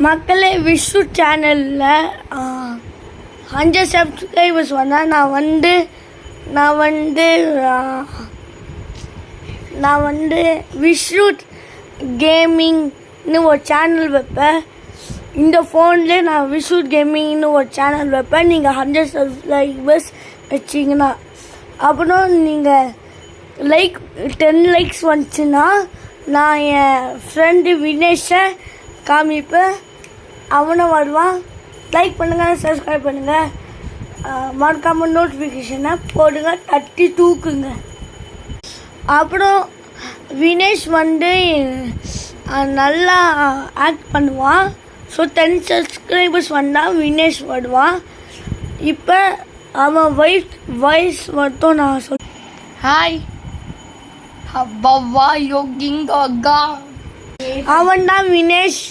மக்களே விஷு சேனலில் 100 சப்ஸ்கிரைபர்ஸ் வந்தால் நான் வந்து விஷு கேமிங்னு ஒரு சேனல் வைப்பேன். இந்த ஃபோன்லேயே நான் விஷு கேமிங்னு ஒரு சேனல் வைப்பேன். நீங்கள் 100 சப்ஸ்கிரைபர்ஸ் வச்சிங்கன்னா அப்புறம் நீங்கள் 10 லைக்ஸ் வந்துச்சுன்னா நான் என் ஃப்ரெண்டு வினேஷை காமிப்பேன். அவனும் வருவான். லைக் பண்ணுங்கள், சப்ஸ்கிரைப் பண்ணுங்கள், மறக்காமல் நோட்டிஃபிகேஷனை போடுங்க, தட்டி தூக்குங்க. அப்புறம் வினேஷ் வந்து நல்லா ஆக்ட் பண்ணுவான். ஸோ 10 சப்ஸ்கிரைபர்ஸ் வந்தால் வினேஷ் வருவான். இப்போ அவன் வாய்ஸ் மட்டும் நான் ஹாய் ஹப்பவா யோகிங்கா அவன் தான் வினேஷ்.